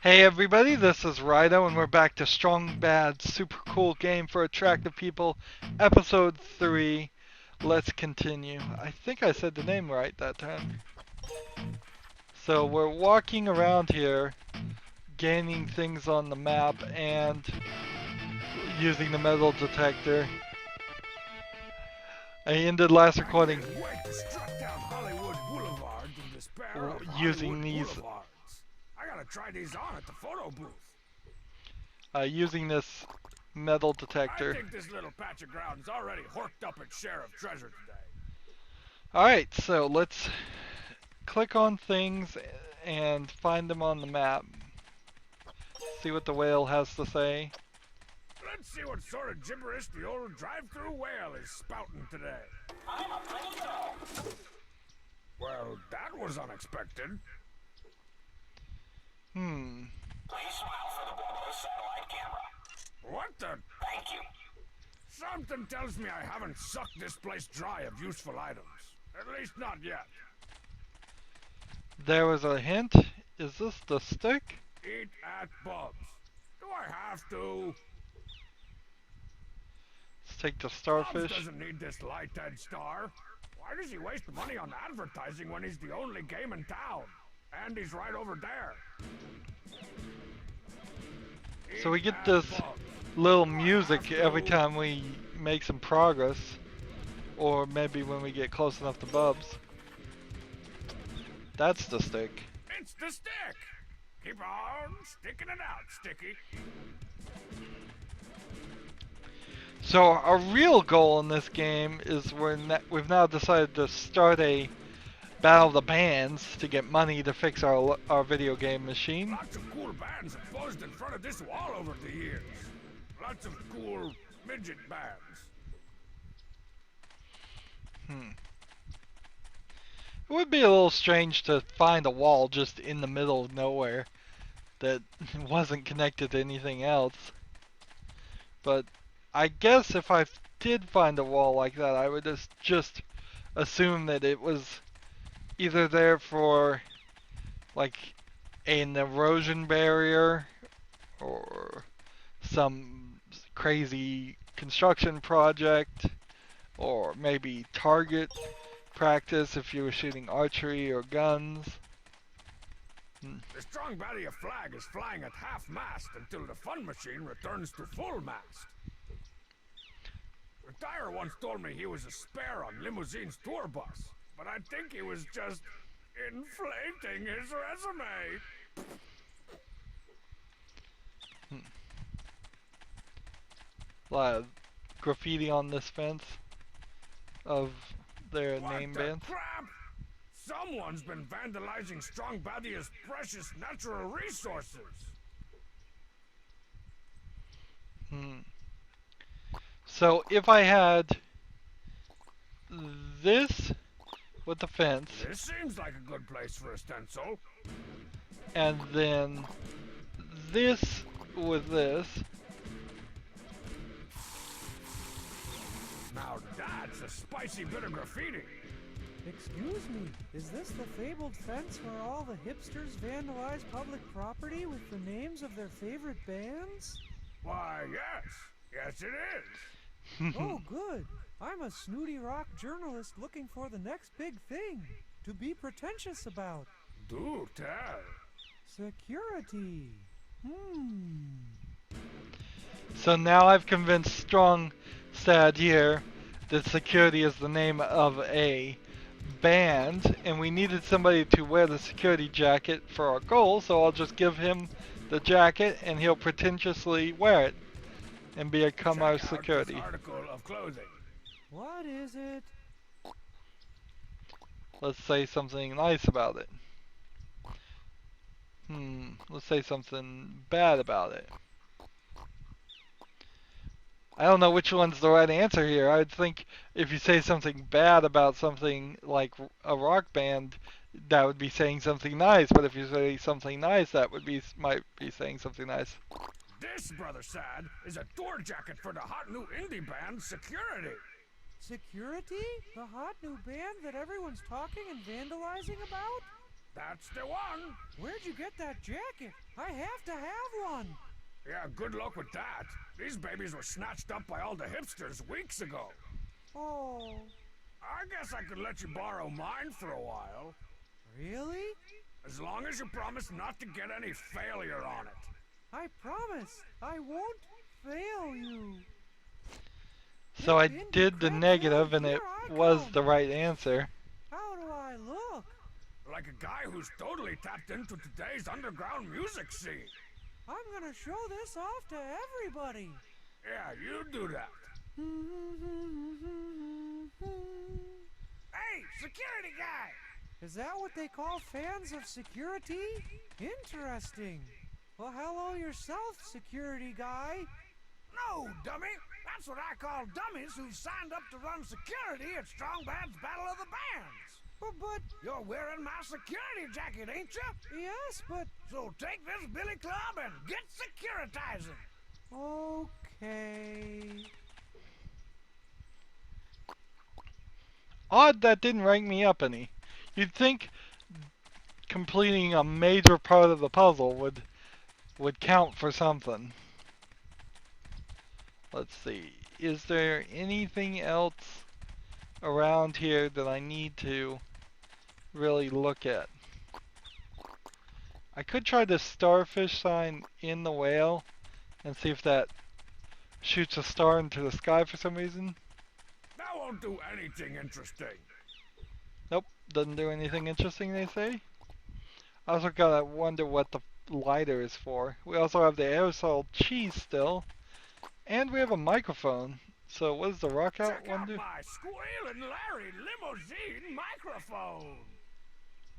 Hey everybody, this is Rydo and we're back to Strong Bad Super Cool Game for Attractive People, Episode 3. Let's continue. I think I said the name right that time. So we're walking around here, gaining things on the map and using the metal detector. I ended last recording using these I gotta try these on at the photo booth. using this metal I detector. think this little patch of ground's already horked up its share of treasure today. Alright, so let's click on things and find them on the map. See what the whale has to say. Let's see what sort of gibberish the old drive-through whale is spouting today. I'm a pretty girl. Well, that was unexpected. Please smile for the Baddest satellite camera. What the? Thank you. Something tells me I haven't sucked this place dry of useful items. At least not yet. There was a hint. Is this the stick? Eat at Bub's. Do I have to? Let's take the Bubs starfish. doesn't need this light-head star. Why does he waste money on advertising when he's the only game in town? And he's right over there. So we get this little music every time we make some progress. Or maybe when we get close enough to Bubs. That's the stick. It's the stick! Keep on sticking it out, Sticky. So our real goal in this game is we've now decided to start a Battle of the Bands to get money to fix our video game machine. Lots of cool bands have posed in front of this wall over the years. Lots of cool midget bands. It would be a little strange to find a wall just in the middle of nowhere that wasn't connected to anything else. But I guess if I did find a wall like that, I would just assume that it was either there for like an erosion barrier or some crazy construction project, or maybe target practice if you were shooting archery or guns. The strong Badia flag is flying at half-mast until the fun machine returns to full mast. Retire once told me he was a spare on Limousine's tour bus, but I think he was just inflating his resume. A lot of graffiti on this fence of their name bands. Crap! Someone's been vandalizing Strong Badia's precious natural resources. So if I had this with the fence, This seems like a good place for a stencil. and then this with this, Now that's a spicy bit of graffiti. Excuse me, is this the fabled fence where all the hipsters vandalize public property with the names of their favorite bands? Why, yes. Yes, it is. Oh, good. I'm a snooty rock journalist looking for the next big thing to be pretentious about. Do tell. Security. so now I've convinced Strong Sad here that security is the name of a band, and we needed somebody to wear the security jacket for our goal, so I'll just give him the jacket and he'll pretentiously wear it and become our Check out security. this article of clothing. What is it? Let's say something nice about it. Let's say something bad about it. I don't know which one's the right answer here. I'd think if you say something bad about something like a rock band, that would be saying something nice. But if you say something nice, that might be saying something nice. This, Brother Sad, is a tour jacket for the hot new indie band Security. Security? The hot new band that everyone's talking and vandalizing about? That's the one. Where'd you get that jacket? I have to have one. Yeah, good luck with that. These babies were snatched up by all the hipsters weeks ago. Oh, I guess I could let you borrow mine for a while. really? As long as you promise not to get any failure on it. I promise I won't fail you. So I Indy did the Crackhead, negative and here it I was come. the right answer. How do I look? Like a guy who's totally tapped into today's underground music scene. I'm gonna show this off to everybody. Yeah, you do that. Hey, security guy! Is that what they call fans of security? Interesting. Well, hello yourself, security guy. No, dummy! That's what I call dummies who've signed up to run security at Strong Bad's Battle of the Bands. But, You're wearing my security jacket, ain't you? yes, but, So take this billy club and get securitizing. okay. Odd that didn't rank me up any. You'd think completing a major part of the puzzle would count for something. Let's see. Is there anything else around here that I need to really look at? I could try the starfish sign in the whale and see if that shoots a star into the sky for some reason. That won't do anything interesting. Nope, doesn't do anything interesting, they say. I also gotta wonder what the lighter is for. We also have the aerosol cheese still. And we have a microphone. So what does the rock out Check one out do? my Squealin' Larry limousine microphone.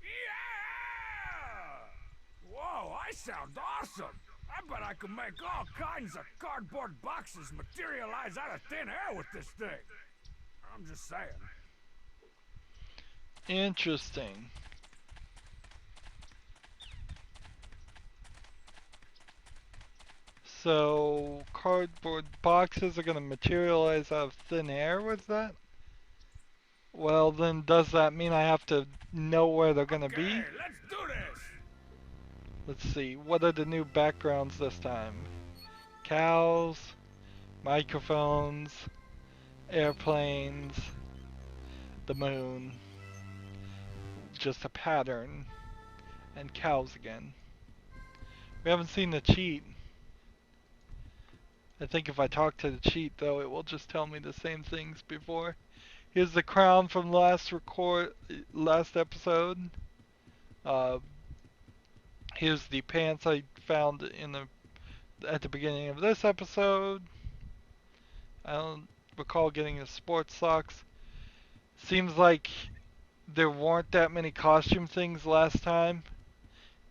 Yeah! Whoa, I sound awesome. I bet I could make all kinds of cardboard boxes materialize out of thin air with this thing. I'm just saying. Interesting. So cardboard boxes are gonna materialize out of thin air, was that? Well then does that mean I have to know where they're gonna be? Okay, let's do this. Let's see, what are the new backgrounds this time? Cows, microphones, airplanes, the moon, just a pattern, and cows again. We haven't seen the cheat. I think if I talk to the cheat though, it will just tell me the same things before. Here's the crown from last episode. Uh, here's the pants I found at the beginning of this episode. I don't recall getting the sports socks. Seems like there weren't that many costume things last time.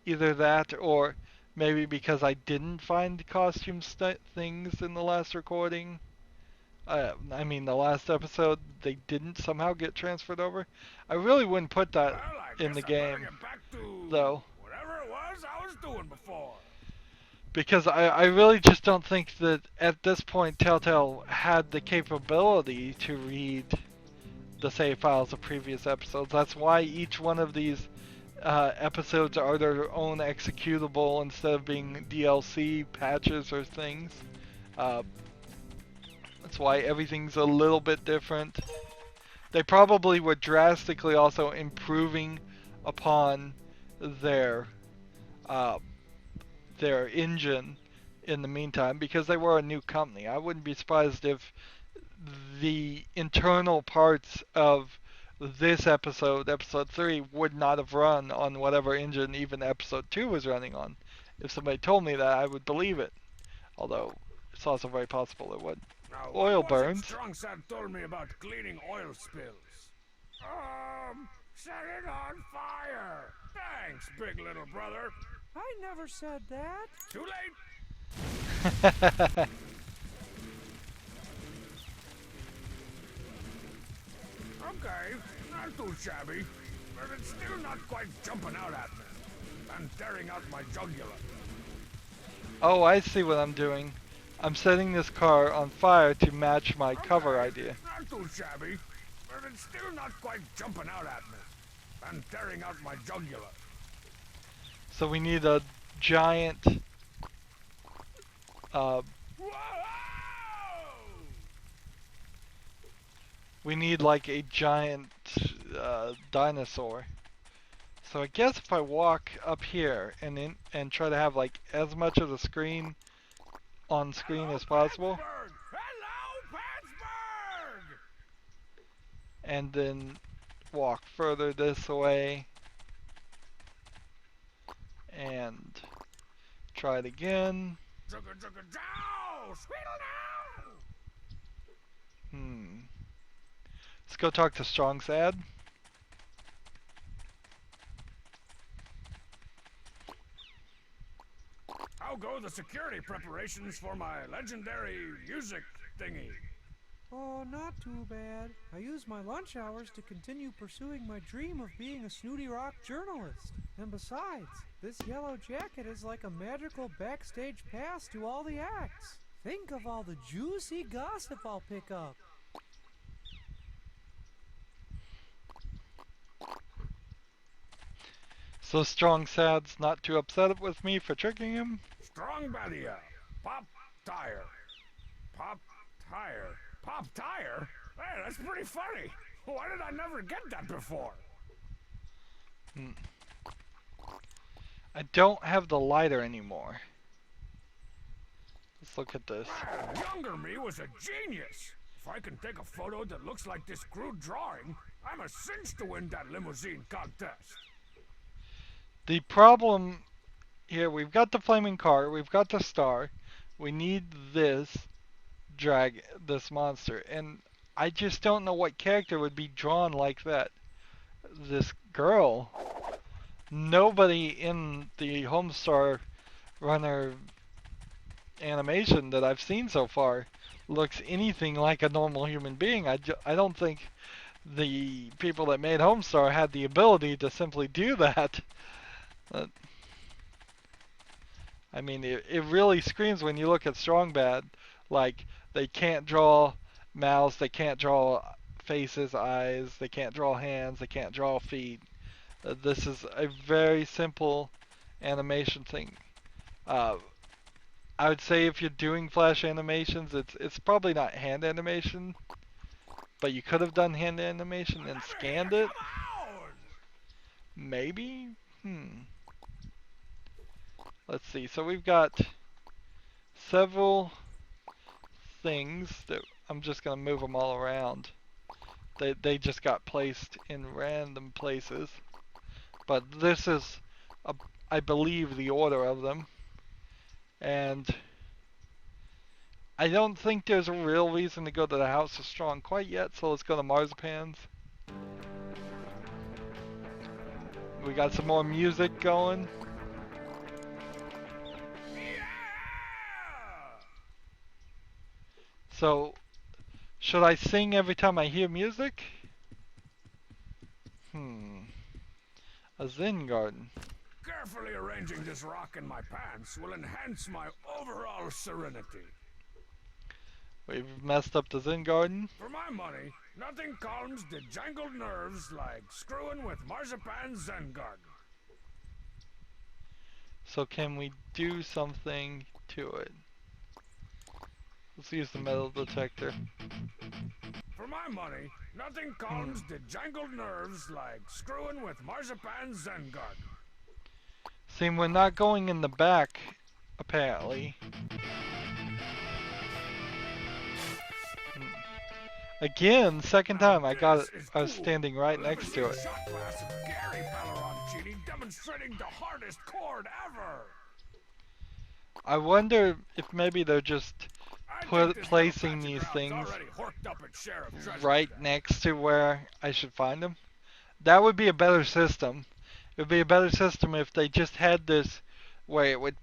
Either that or maybe because I didn't find costume things in the last recording. I mean, the last episode, they didn't somehow get transferred over. I really wouldn't put that Well, I in guess the I better game, get back to though. whatever it was I was doing before. Because I really just don't think that at this point Telltale had the capability to read the save files of previous episodes. That's why each one of these episodes are their own executable instead of being DLC patches or things. That's why everything's a little bit different. They probably were drastically also improving upon their engine in the meantime because they were a new company. I wouldn't be surprised if the internal parts of this episode, episode 3, would not have run on whatever engine even episode 2 was running on. If somebody told me that, I would believe it. Although, it's also very possible it would. Now, Oil what was it burns. Strongset told me about cleaning oil spills? Set it on fire. Thanks, big little brother. I never said that. Too late. Okay, not too shabby, but it's still not quite jumping out at me and tearing out my jugular. Oh, I see what I'm doing. I'm setting this car on fire to match my cover Okay, idea. Not too shabby, but it's still not quite jumping out at me and tearing out my jugular. So we need a giant, Whoa! we need like a giant dinosaur. So I guess if I walk up here and try to have like as much of the screen on screen Hello, as possible, Pittsburgh! Hello, Pittsburgh! and then walk further this way, and try it again. Jugga jugga jow! Sweetle now! Let's go talk to Strong Sad. How go the security preparations for my legendary music thingy? Oh, not too bad. I use my lunch hours to continue pursuing my dream of being a snooty rock journalist. And besides, this yellow jacket is like a magical backstage pass to all the acts. Think of all the juicy gossip I'll pick up. So Strong Sad's not too upset with me for tricking him. Strong Badia. Pop tire. Pop tire. Pop tire? Hey, that's pretty funny. Why did I never get that before? I don't have the lighter anymore. Let's look at this. Man, younger me was a genius. If I can take a photo that looks like this crude drawing, I'm a cinch to win that limousine contest. The problem here, we've got the flaming car, we've got the star, we need this this monster, and I just don't know what character would be drawn like that. This girl, nobody in the Homestar Runner animation that I've seen so far looks anything like a normal human being. I don't think the people that made Homestar had the ability to simply do that. I mean, it really screams when you look at Strong Bad, like they can't draw mouths, they can't draw faces, eyes, they can't draw hands, they can't draw feet. This is a very simple animation thing. I would say if you're doing flash animations, it's probably not hand animation, but you could have done hand animation and scanned it. Maybe? Let's see. So we've got several things that I'm just going to move them all around. They just got placed in random places. But this is, I believe, the order of them. And I don't think there's a real reason to go to the House of Strong quite yet, so let's go to Marzipans. We got some more music going. So, should I sing every time I hear music? A Zen garden. Carefully arranging this rock in my pants will enhance my overall serenity. We've messed up the Zen garden. For my money, nothing calms the jangled nerves like screwing with Marzipan's Zen garden. So can we do something to it? Let's use the metal detector. For my money, nothing calms the jangled nerves like screwing with Marzipan's Zen garden. See, we're not going in the back, apparently. Again, second time I got it. I was standing right next to it. Shot glass of Gary Belleroncini demonstrating the hardest chord ever. I wonder if maybe they're just placing these things right next to where I should find them. That would be a better system. It would be a better system if they just had this where it would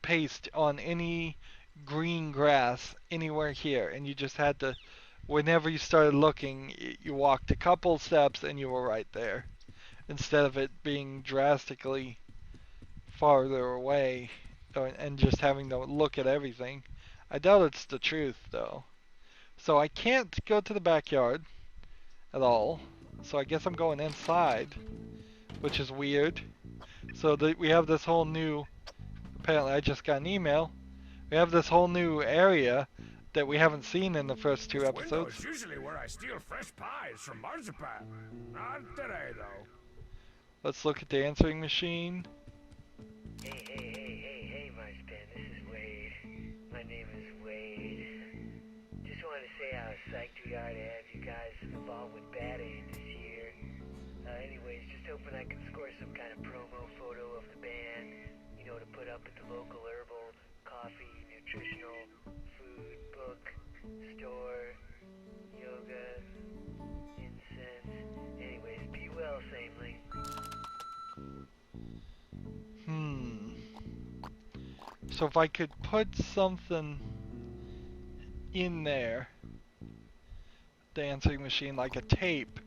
paste on any green grass anywhere here, and you just had to, whenever you started looking, you walked a couple steps and you were right there, instead of it being drastically farther away and just having to look at everything. I doubt it's the truth though. So I can't go to the backyard at all, so I guess I'm going inside, which is weird. So that we have this whole new, apparently I just got an email. We have this whole new area that we haven't seen in the first two This window episodes. is usually where I steal fresh pies from Marzipan. Not today, though. Let's look at the answering machine. Hey, Marzipan, this is Wade. My name is Wade. Just wanted to say how psyched we are to have you guys involved with Baddest this year. Anyways, just hoping I can score some kind of promo photo of the band, you know, to put up at the local herbal, coffee, nutritional, food, book, store, yoga, incense. Anyways, be well, Samely. So if I could put something in there, the answering machine, like a tape.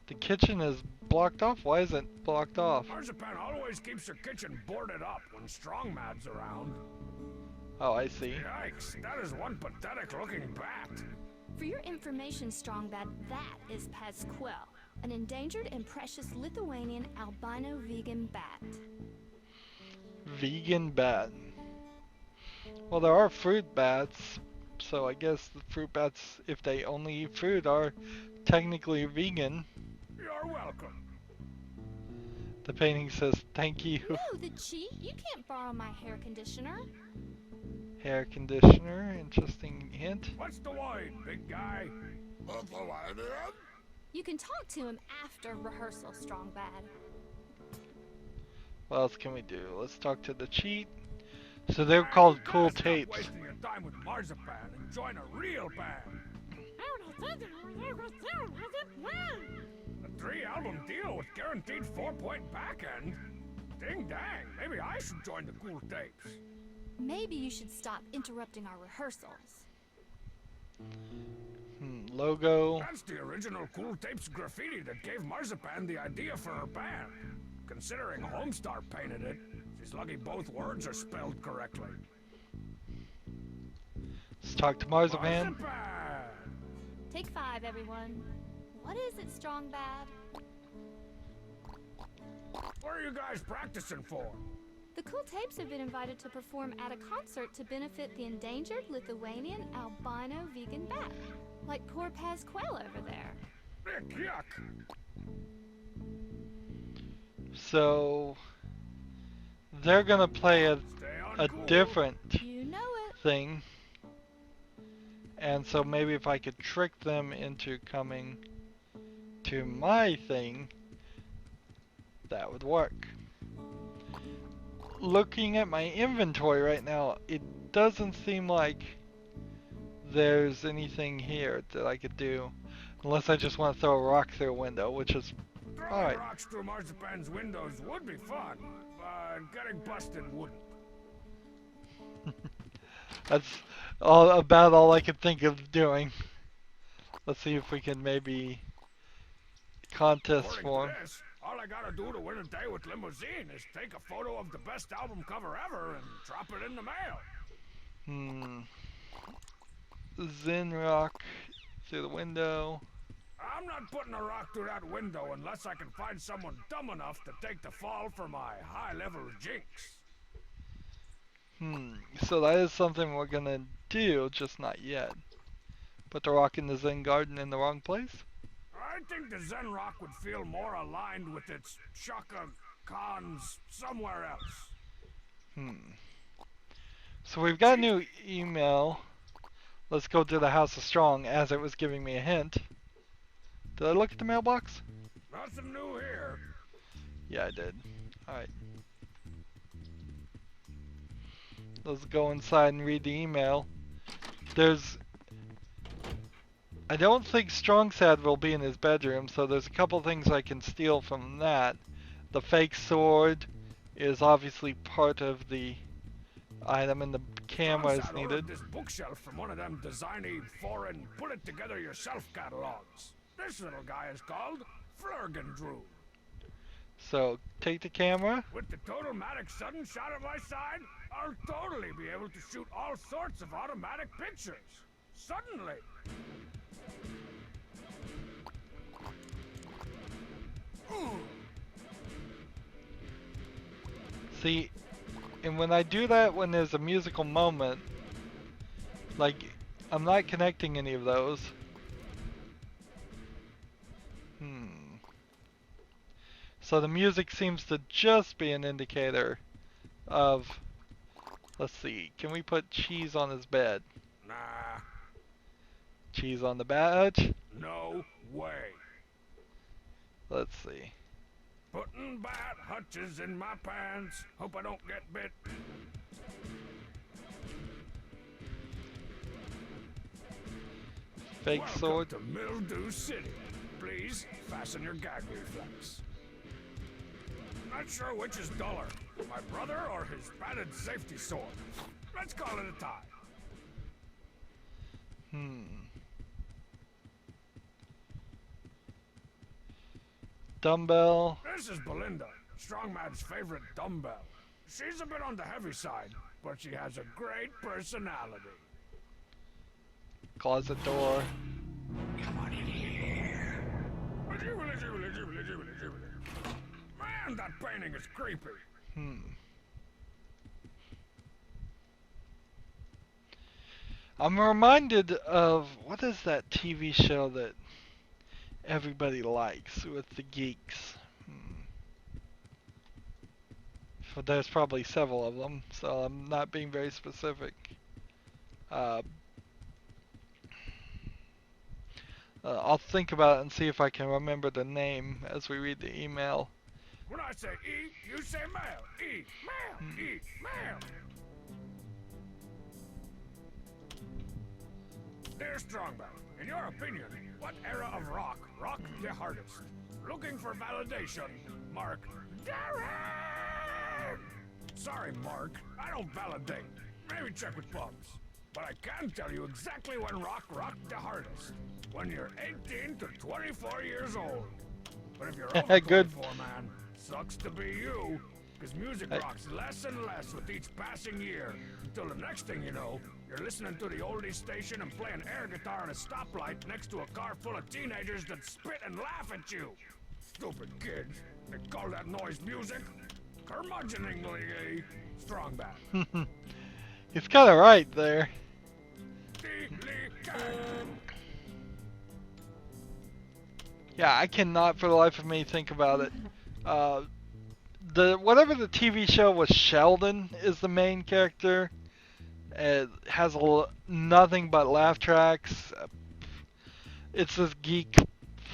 The kitchen is blocked off? Why is it blocked off? Marzipan always keeps her kitchen boarded up when Strong Mad's around. Oh, I see. Yikes, that is one pathetic-looking bat. For your information, Strongbad, that is Pasquale, an endangered and precious Lithuanian albino vegan bat. Vegan bat. Well, there are fruit bats, so I guess the fruit bats, if they only eat fruit, are technically vegan. You're welcome. The painting says, thank you. No, the cheat? You can't borrow my hair conditioner. Hair conditioner, interesting hint. What's the wine, big guy? What's the wine, Ian? You can talk to him after rehearsal, Strongbad. What else can we do? Let's talk to the cheat. So they're called You cool gotta stop tapes. wasting your time with Marzipan and join a real band. A 3-album deal with guaranteed 4-point back end? Ding dang, maybe I should join the Cool Tapes. Maybe you should stop interrupting our rehearsals. Logo. That's the original Cool Tapes graffiti that gave Marzipan the idea for her band. Considering Homestar painted it, she's lucky both words are spelled correctly. Let's talk to Marzipan. Take 5, everyone. What is it, Strongbad? What are you guys practicing for? The Cool Tapes have been invited to perform at a concert to benefit the endangered Lithuanian albino vegan bat, like poor Pasquale over there. Ick, yuck. So they're gonna play a Cool. different You know it. thing. And so maybe if I could trick them into coming to my thing, that would work. Looking at my inventory right now, it doesn't seem like there's anything here that I could do. Unless I just want to throw a rock through a window, which is Throwing alright. rocks through Marzipan's windows would be fun, but getting busted wouldn't. That's about all I could think of doing. Let's see if we can maybe contest According for to 'em. this, all I gotta do to win a day with Limousine is take a photo of the best album cover ever and drop it in the mail. Zen rock through the window. I'm not putting a rock through that window unless I can find someone dumb enough to take the fall for my high-level jinx. So that is something we're gonna do, just not yet. Put the rock in the Zen garden in the wrong place? I think the Zen rock would feel more aligned with its Chaka Khans somewhere else. So we've got a new email. Let's go to the House of Strong as it was giving me a hint. Did I look at the mailbox? Nothing new here. Yeah, I did. Alright. Let's go inside and read the email. I don't think Strongsad will be in his bedroom, so there's a couple things I can steal from that. The fake sword is obviously part of the item, and the camera is Strongstad needed. ordered this bookshelf from one of them designy foreign put-it-together-yourself catalogs. This little guy is called Flurgendrew. So, take the camera. With the Total-matic sudden shot at my side, I'll totally be able to shoot all sorts of automatic pictures. Suddenly. See, and when I do that when there's a musical moment, like, I'm not connecting any of those. So the music seems to just be an indicator of, let's see, can we put cheese on his bed? Nah, Cheese on the badge? no way. Let's see. Putting bat hutches in my pants. Hope I don't get bit. Fake Welcome sword. to Mildew City. Please fasten your gag reflex. Not sure which is duller, my brother or his padded safety sword. Let's call it a tie. Dumbbell. This is Belinda, Strongman's favorite dumbbell. She's a bit on the heavy side, but she has a great personality. Closet door. Come on in here. Man, that painting is creepy. I'm reminded of, what is that TV show that everybody likes with the geeks? There's probably several of them, so I'm not being very specific. I'll think about it and see if I can remember the name as we read the email. When I say eat, you say mail. Eat, mail, eat, mail. Dear Strongman, in your opinion, what era of rock rocked the hardest? Looking for validation, Mark. Darren! Sorry, Mark, I don't validate. Maybe check with Bubs. But I can tell you exactly when rock rocked the hardest. When you're 18 to 24 years old. But if you're over Good. 24, man, sucks to be you. Because music rocks less and less with each passing year. Until the next thing you know, you're listening to the oldies station and playing air guitar at a stoplight next to a car full of teenagers that spit and laugh at you. Stupid kids. They call that noise music. Curmudgeoningly strong back. He's kind of right there. Yeah, I cannot for the life of me think about it. Whatever the TV show was, Sheldon is the main character. It has nothing but laugh tracks. It's this geek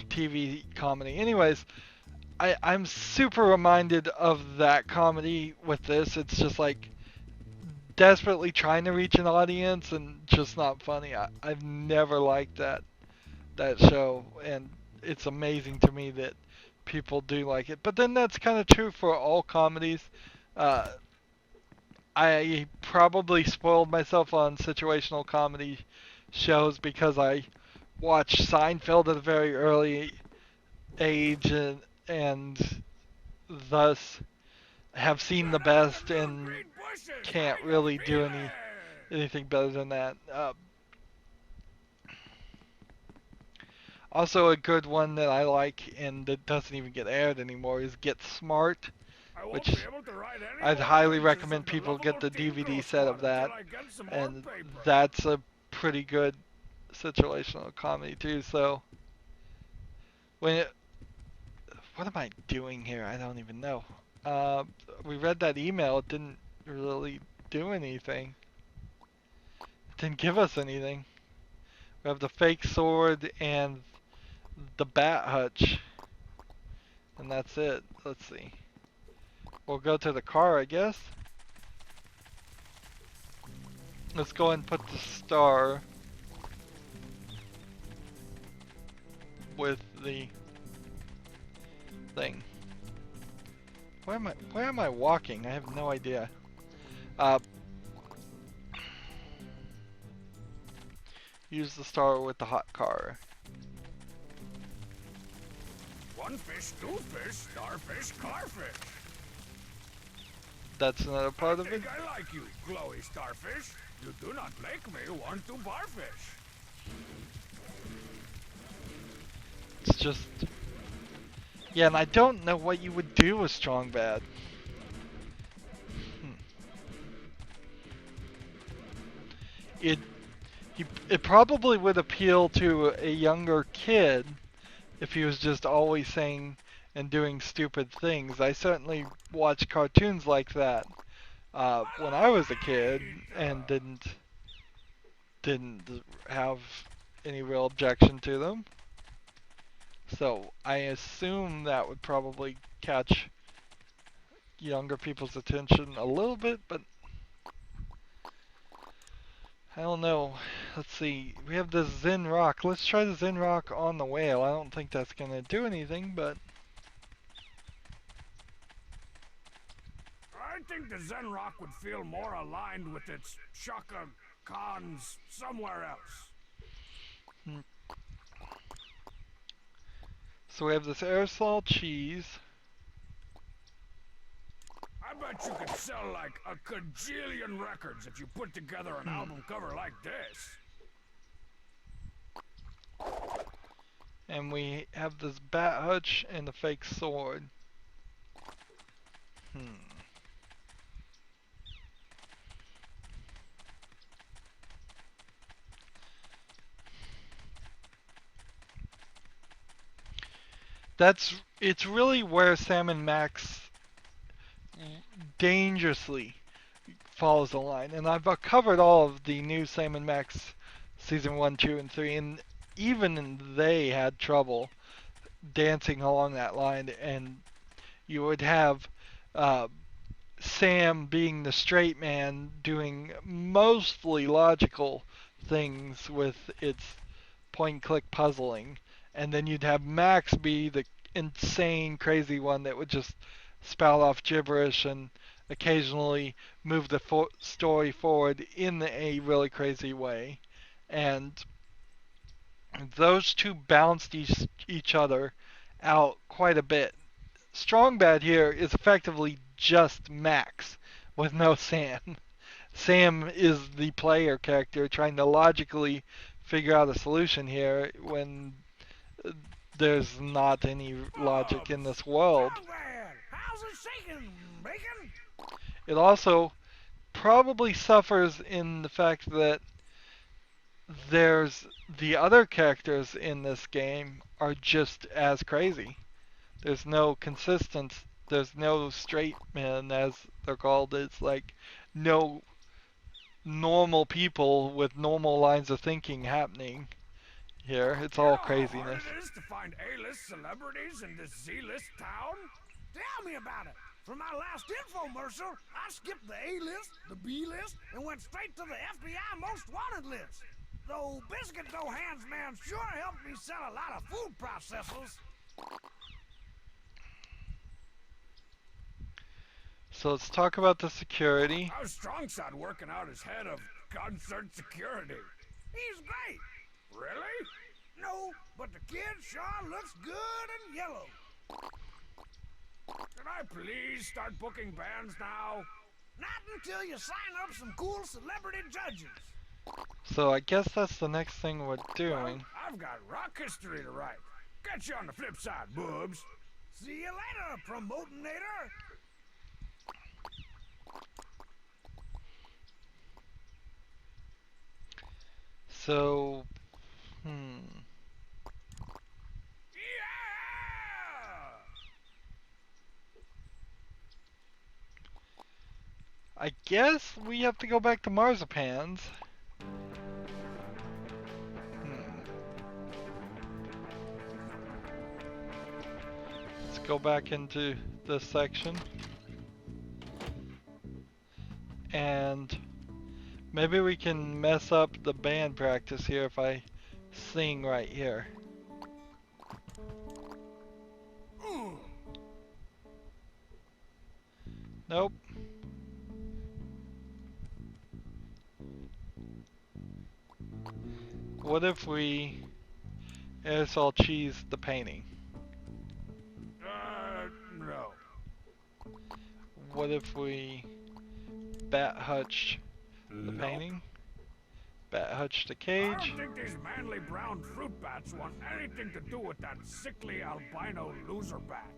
TV comedy. Anyways, I'm super reminded of that comedy with this. It's just like desperately trying to reach an audience and just not funny. I've never liked that show, and it's amazing to me that people do like it. But then that's kind of true for all comedies. I probably spoiled myself on situational comedy shows because I watched Seinfeld at a very early age and thus have seen the best and can't really do anything better than that. Also, a good one that I like and that doesn't even get aired anymore is Get Smart, which I'd highly recommend people get the DVD set of that, and that's a pretty good situational comedy too. So, what am I doing here? I don't even know. We read that email. It didn't really do anything. It didn't give us anything. We have the fake sword and the bat hutch, and that's it. Let's see. We'll go to the car, I guess. Let's go and put the star with the thing. Where am I walking? I have no idea. Use the star with the hot car. One fish, two fish, starfish, carfish. That's another part of I it. think I like you, glowy starfish. You do not make me want to barfish. It's just... Yeah, and I don't know what you would do with Strong Bad. it it probably would appeal to a younger kid if he was just always saying and doing stupid things. I certainly watched cartoons like that when I was a kid and didn't have any real objection to them. So I assume that would probably catch younger people's attention a little bit, but I don't know. Let's see. We have the Zen Rock. Let's try the Zen Rock on the whale. I don't think that's going to do anything, but I think the Zen Rock would feel more aligned with its Shaka Khans somewhere else. So we have this aerosol cheese. I bet you could sell like a cajillion records if you put together an album cover like this. And we have this bat hutch and the fake sword. It's really where Sam and Max dangerously follows the line. And I've covered all of the new Sam and Max season 1, 2, and 3, and even they had trouble dancing along that line. And you would have Sam being the straight man doing mostly logical things with its point click puzzling, and then you'd have Max be the insane crazy one that would just spout off gibberish and occasionally move the story forward in a really crazy way. And those two balanced each other out quite a bit. Strong Bad here is effectively just Max with no Sam. Sam is the player character trying to logically figure out a solution here when there's not any logic in this world. How's it shaking, Bacon? It also probably suffers in the fact that there's the other characters in this game are just as crazy. There's no there's no straight men as they're called. It's like no normal people with normal lines of thinking happening here. It's all craziness. How hard it is to find A-list celebrities in this Z-list town? Tell me about it. For my last infomercial, I skipped the A-list, the B-list, and went straight to the FBI Most Wanted list. Though Biscuit Dough Hands Man sure helped me sell a lot of food processors. So let's talk about the security. How's Strongside working out his head of concert security? He's great. Really? No, but the kid sure looks good and yellow. Can I please start booking bands now? Not until you sign up some cool celebrity judges. So I guess that's the next thing we're doing. Well, I've got rock history to write. Catch you on the flip side, boobs. See you later, Promotionator. So, Yeah! I guess we have to go back to Marzipans. Let's go back into this section. And maybe we can mess up the band practice here if I sing right here. Nope. What if we aerosol cheese the painting? No. What if we bat hutch the painting? Bat hutch the I cage? don't think these manly brown fruit bats want anything to do with that sickly albino loser bat.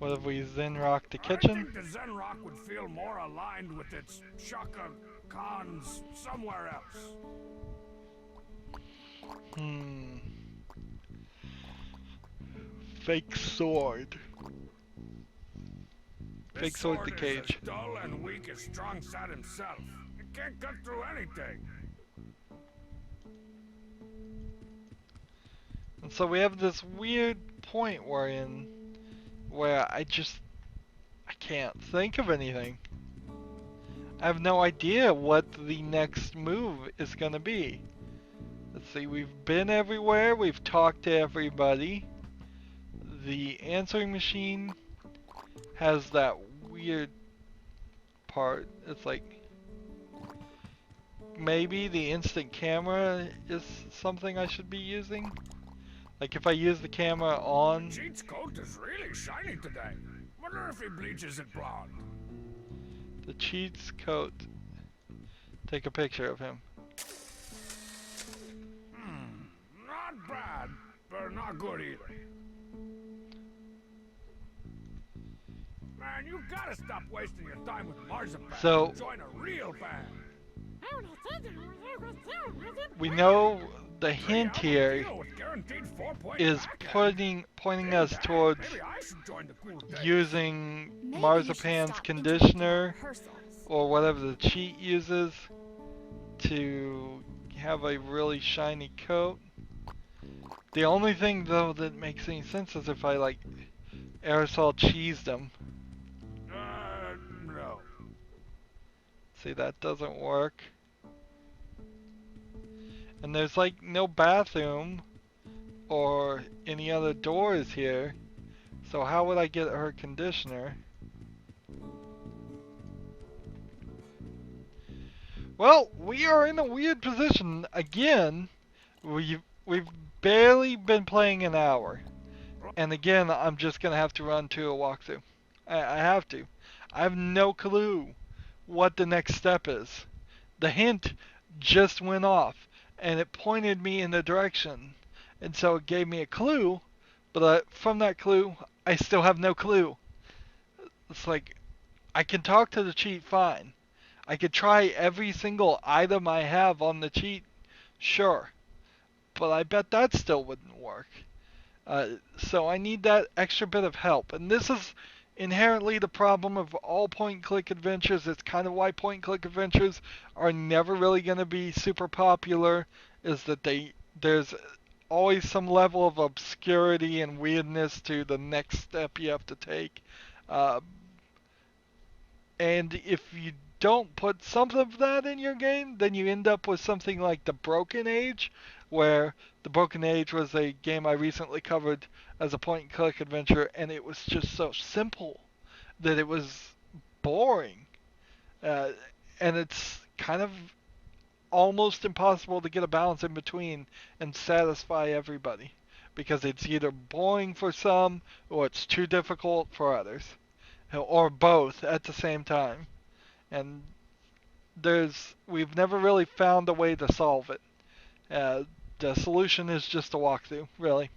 What if we Zen rock the I kitchen? think the Zen Rock would feel more aligned with its Shaka Khans somewhere else. Fake sword. This Fake sword sword the is cage. as dull and weak as Strongset himself. It can't cut through anything. And so we have this weird point we're in where I can't think of anything. I have no idea what the next move is gonna be. Let's see, we've been everywhere, we've talked to everybody. The answering machine has that weird part. It's like maybe the instant camera is something I should be using. Like if I use the camera on. Cheat's coat is really shiny today. Wonder if he bleaches it blonde. The cheat's coat. Take a picture of him. Not bad, but not good either. Man, you gotta stop wasting your time with marzipan. So- and join a real band. We know the hint Hey, here deal with guaranteed 4-point is back end. pointing Hey, us Dad, towards maybe I should join the cool days. using Maybe you should Marzipan's stop conditioner interrupting our rehearsals. or whatever the cheat uses to have a really shiny coat. The only thing though that makes any sense is if I like aerosol cheesed them. No. See, that doesn't work. And there's like no bathroom or any other doors here. So how would I get her conditioner? Well, we are in a weird position again. We've barely been playing an hour. And again, I'm just gonna have to run to a walkthrough. I have to. I have no clue what the next step is. The hint just went off and it pointed me in the direction. And so it gave me a clue, but from that clue, I still have no clue. It's like, I can talk to the cheat fine. I could try every single item I have on the cheat, sure. But I bet that still wouldn't work. So I need that extra bit of help. And this is inherently the problem of all point-and-click adventures. It's kind of why point-and-click adventures are never really going to be super popular, is that there's always some level of obscurity and weirdness to the next step you have to take. And if you don't put some of that in your game, then you end up with something like The Broken Age, where The Broken Age was a game I recently covered as a point-and-click adventure, and it was just so simple that it was boring. And it's kind of almost impossible to get a balance in between and satisfy everybody, because it's either boring for some or it's too difficult for others, or both at the same time. And we've never really found a way to solve it. The solution is just a walkthrough, really.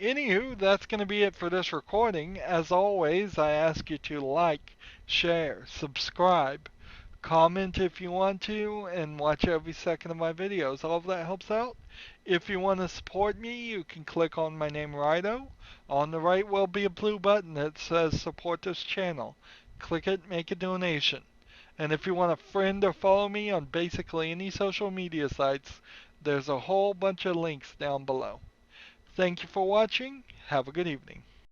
Anywho, that's going to be it for this recording. As always, I ask you to like, share, subscribe, comment if you want to, and watch every second of my videos. All of that helps out. If you want to support me, you can click on my name, Rydo. On the right will be a blue button that says support this channel. Click it, make a donation. And if you want to friend or follow me on basically any social media sites, there's a whole bunch of links down below. Thank you for watching. Have a good evening.